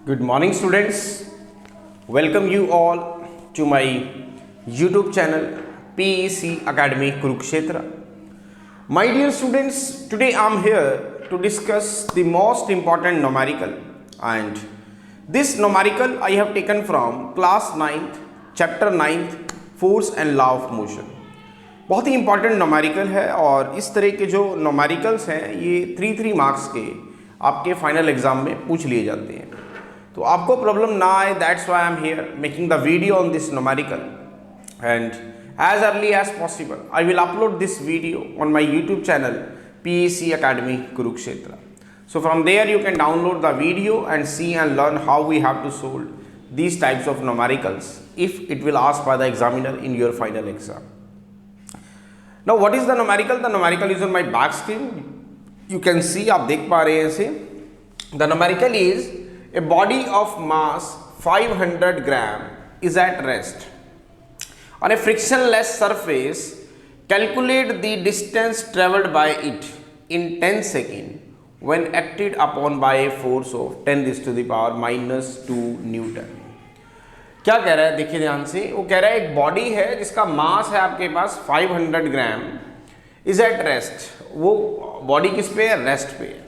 Good morning, students. Welcome you all to my YouTube channel PEC Academy Kurukshetra. My dear students, today I am here to discuss the most important numerical, and this numerical I have taken from class 9th, chapter 9th, force and law of motion. बहुत ही important numerical है और इस तरह के जो numericals हैं ये 3 marks के आपके फाइनल एग्जाम में पूछ लिए जाते हैं, तो आपको प्रॉब्लम ना आए, that's why I am here making the video on this numerical and as early as possible I will upload this video on my YouTube channel PEC Academy Kurukshetra. So from there you can download the video and see and learn how we have to solve these types of numericals if it will ask by the examiner in your final exam. Now what is the numerical? The numerical is on my back screen. You can see, आप देख पा रहे हैं इसे. The numerical is a body of mass 500 gram is at rest on a frictionless surface. Calculate the distance traveled by it in 10 seconds when acted upon by a force of 10 raised to the power minus 2 Newton. क्या कह रहा है, देखिए ध्यान से. वो कह रहा है एक बॉडी है जिसका मास है आपके पास 500 ग्राम, इज एट रेस्ट. वो बॉडी किस पे है? रेस्ट पे है.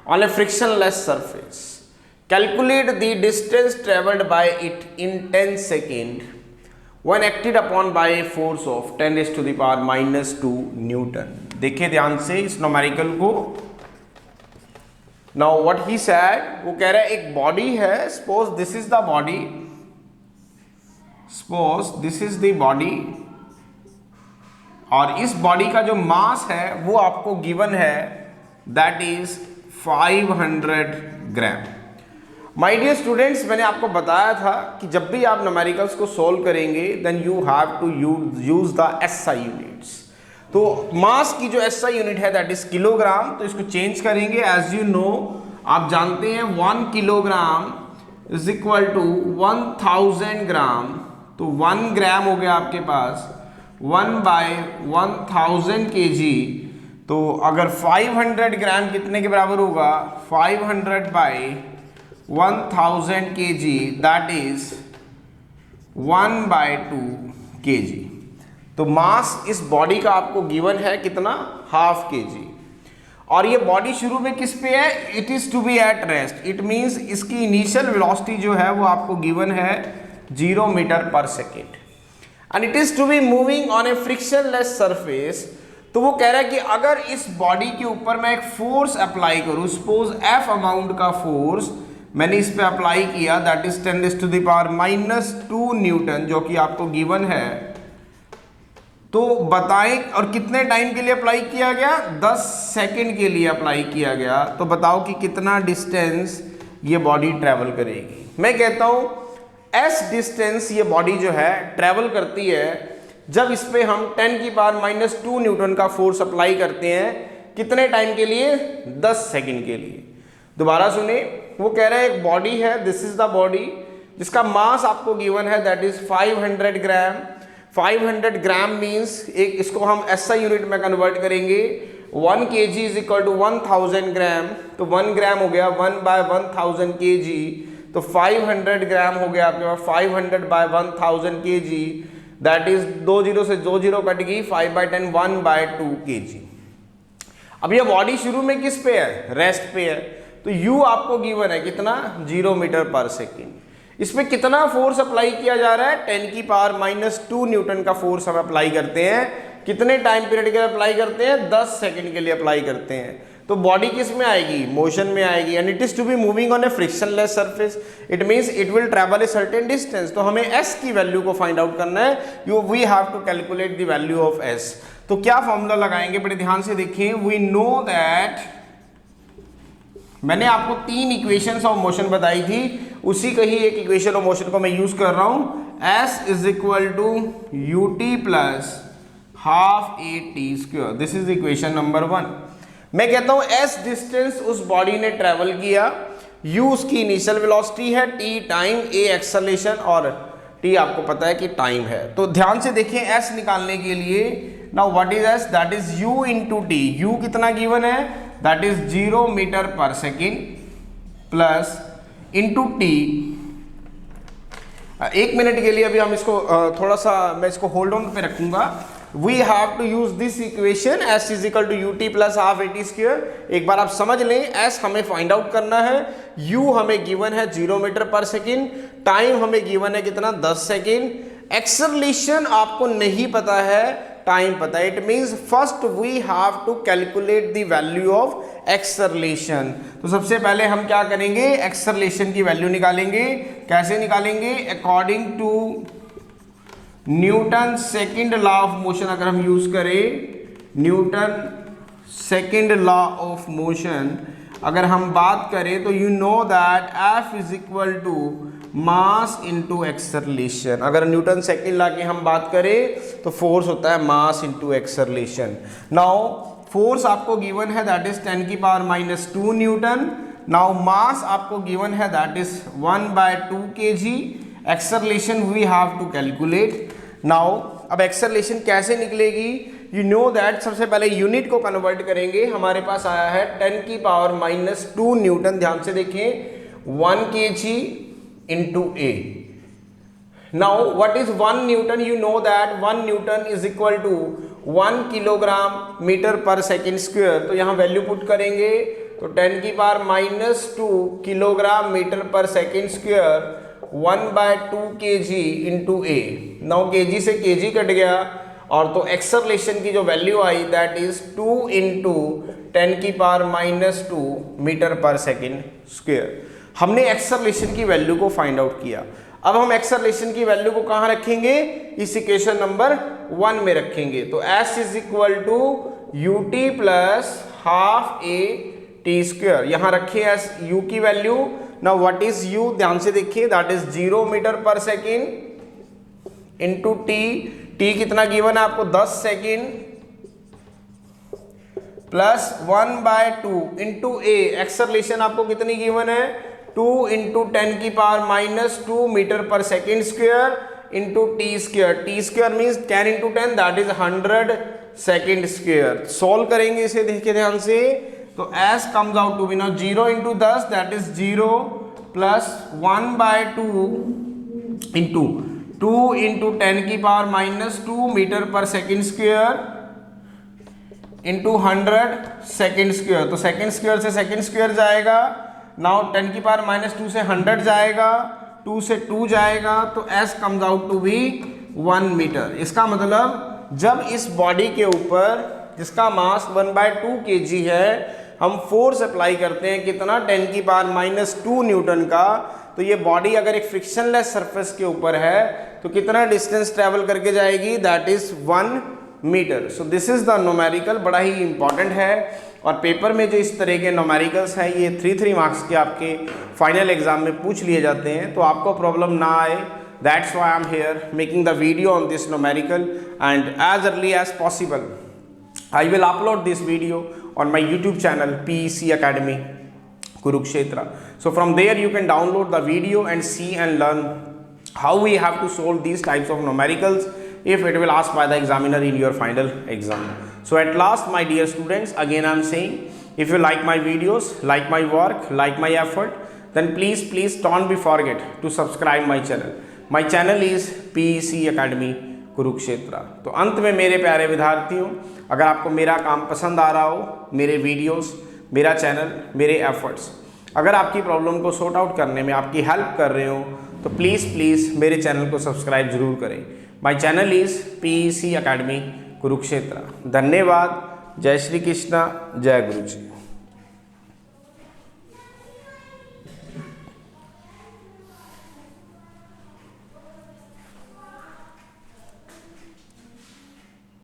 On a frictionless surface. Calculate the distance travelled by it in 10 second when acted upon bye a force of 10 raised to the power minus 2 Newton. देखिए ध्यान से इस नोमेरिकल को. नाउ व्हाट ही सेड, वो कह रहा है एक बॉडी है, suppose this is the body, suppose this is the body, और इस बॉडी का जो मास है वो आपको गिवन है, that is 500 gram. My dear students, मैंने आपको बताया था कि जब भी आप न्यूमेरिकल्स को सोल्व करेंगे then you have to use the SI units. तो मास की जो SI यूनिट है दैट इज किलोग्राम, तो इसको चेंज करेंगे. एज यू नो, आप जानते हैं 1 किलोग्राम इज इक्वल टू 1000 ग्राम. तो 1 ग्राम हो गया आपके पास 1/1000 kg. तो अगर 500 ग्राम कितने के बराबर होगा? 500/1000 kg, दैट इज 1/2 kg. तो मास इस बॉडी का आपको गिवन है कितना? ½ kg. और ये बॉडी शुरू में किस पे है? It is to be at rest. It means इसकी इनिशियल वेलोसिटी जो है वो आपको गिवन है 0 मीटर पर second and it is to be moving on a frictionless surface. तो वो कह रहा है कि अगर इस बॉडी के ऊपर मैं एक फोर्स अप्लाई करूं, सपोज F अमाउंट का फोर्स मैंने इस पे अप्लाई किया, that is 10 raised to the power minus 2 Newton, जो कि आपको गिवन है. तो बताएं, और कितने टाइम के लिए अप्लाई किया गया? 10 सेकेंड के लिए अप्लाई किया गया. तो बताओ कि कितना डिस्टेंस ये बॉडी ट्रेवल करेगी. मैं कहता हूं S डिस्टेंस ये बॉडी जो है ट्रेवल करती है जब इस पे हम 10 की पावर minus 2 न्यूटन का फोर्स अप्लाई करते हैं. कितने टाइम के लिए? 10 सेकेंड के लिए. दोबारा सुने, वो कह रहा है एक बॉडी है, दिस इज द बॉडी, जिसका मास आपको गिवन है that is 500 gram. 500 gram means एक, इसको हम SI यूनिट में कन्वर्ट करेंगे. 1 kg इज इक्वल टू 1000 ग्राम. तो 1 ग्राम हो गया 1/1000 kg. तो 500 ग्राम हो गया आपके पास 500/1000 kg, दैट इज 2 0 से 2 0 कट गई, 5/10 1/2 kg. अब ये बॉडी शुरू में किस पे है? रेस्ट पे है. तो U आपको गिवन है कितना? 0 मीटर पर सेकेंड. इसमें कितना फोर्स अप्लाई किया जा रहा है? 10 की पावर minus 2 न्यूटन का फोर्स हम अप्लाई करते हैं. कितने टाइम पीरियड के लिए अप्लाई करते हैं? 10 सेकेंड के लिए अप्लाई करते हैं. तो बॉडी किस में आएगी? मोशन में आएगी. And it is to be moving on a frictionless surface. It means it will travel a certain distance. तो हमें S की वैल्यू को फाइंड आउट करना है. We have to calculate the value of S. तो क्या फॉर्मूला लगाएंगे? बड़े ध्यान से देखिए. वी नो दैट, मैंने आपको 3 इक्वेशंस ऑफ मोशन बताई थी, उसी का ही एक इक्वेशन ऑफ मोशन को मैं यूज कर रहा हूं. S is equal to ut plus ½ at². This is equation number 1. मैं कहता हूं S डिस्टेंस उस बॉडी ने ट्रेवल किया, U उसकी इनिशियल वेलोसिटी है, T टाइम, A एक्सेलरेशन और T आपको पता है कि टाइम है. तो ध्यान से देखिए S निकालने के लिए. Now what is S? That is U into T. U कितना गिवन है? दैट इज 0 मीटर पर सेकेंड प्लस इंटू टी। एक मिनट के लिए अभी हम इसको थोड़ा सा मैं इसको होल्ड ऑन पे रखूंगा। We have to use this equation S is equal to U T plus half A T square. एक बार आप समझ लें, एस हमें फाइंड आउट करना है, यू हमें गिवन है 0 मीटर पर सेकेंड, टाइम हमें गिवन है कितना 10 सेकेंड, एक्सेलरेशन आपको नहीं पता है, टाइम पता है। It means first we have to calculate the value of acceleration. तो सबसे पहले हम क्या करेंगे, एक्सेलरेशन की वैल्यू निकालेंगे। कैसे निकालेंगे, according to Newton second law of motion अगर हम यूज करें, Newton second law of motion अगर हम बात करें तो you know that F is equal to mass into acceleration. अगर न्यूटन सेकंड लॉ की हम बात करें तो फोर्स होता है mass into acceleration. Now force आपको गिवन है दैट इज 10 की power minus 2 newton. Now mass आपको गिवन है that is 1/2 kg। Acceleration we have to calculate. Now अब एक्सेलरेशन कैसे निकलेगी, यू नो दैट सबसे पहले यूनिट को कन्वर्ट करेंगे। हमारे पास आया है 10 की पावर माइनस 2 न्यूटन। ध्यान से देखें 1 kg into A. Now what is 1 Newton? You know that 1 Newton is equal to 1 kilogram metre पर सेकेंड स्क्वायर। तो यहाँ वैल्यू पुट करेंगे तो 10 की पावर माइनस 2 किलोग्राम मीटर पर second square 1/2 kg into A। Now kg से kg cut गया और तो एक्सेलरेशन की जो वैल्यू आई दैट इज 2 into 10 की पावर माइनस 2 मीटर पर सेकेंड स्क्वायर। हमने एक्सेलरेशन की वैल्यू को फाइंड आउट किया। अब हम एक्सेलरेशन की वैल्यू को कहां रखेंगे, इस इक्वेशन नंबर 1 में रखेंगे। तो S is equal to U T plus half A T square. यहां रखिए एस यू की value. Now what is u, ध्यान से देखिए दैट इज 0 मीटर पर सेकेंड इंटू टी। टी कितना गिवन है आपको 10 second plus 1/2 into a. Acceleration आपको कितनी गिवन है 2 इंटू 10 की पावर माइनस 2 मीटर पर second square into t square. T square means 10 into 10 that is 100 second square. Solve करेंगे इसे, देखिए ध्यान से, तो S comes out to be now 0 into 10 that is 0 plus 1/2 into 2 into 10 की पावर माइनस 2 मीटर पर second square into 100 second square. तो second square से सेकेंड स्क्वायर जाएगा। नाउ 10 की पावर माइनस 2 से 100 जाएगा, 2 से 2 जाएगा, तो S comes out to be 1 metre. इसका मतलब जब इस बॉडी के ऊपर जिसका मास 1/2 kg है हम फोर्स अप्लाई करते हैं कितना 10 की पावर माइनस 2 न्यूटन का, तो ये बॉडी अगर एक फ्रिक्शनलेस सरफेस के ऊपर है तो कितना डिस्टेंस ट्रेवल करके जाएगी, that is 1 metre. So this is the numerical, बड़ा ही इंपॉर्टेंट है। और पेपर में जो इस तरह के न्यूमेरिकल्स हैं ये 3 मार्क्स के आपके फाइनल एग्जाम में पूछ लिए जाते हैं, तो आपको प्रॉब्लम ना आए, that's why I am here making the video on this numerical and as early as possible I will upload this video on my YouTube channel PEC Academy Kurukshetra. So from there you can download the video and see and learn how we have to solve these types of numericals if it will asked by the examiner in your final exam. So at last my dear students, again I am saying, if you like my videos, like my work, like my effort, then please don't be forget to subscribe my channel. My channel is PEC Academy Kurukshetra. तो अंत में मेरे प्यारे विद्यार्थियों, अगर आपको मेरा काम पसंद आ रहा हो, मेरे वीडियोस, मेरा चैनल, मेरे एफर्ट्स अगर आपकी प्रॉब्लम को सॉर्ट आउट करने में आपकी हेल्प कर रहे हो तो प्लीज़ मेरे चैनल को सब्सक्राइब जरूर करें। My channel is PEC academy Kurukshetra. धन्यवाद। जय श्री कृष्णा, जय गुरु जी।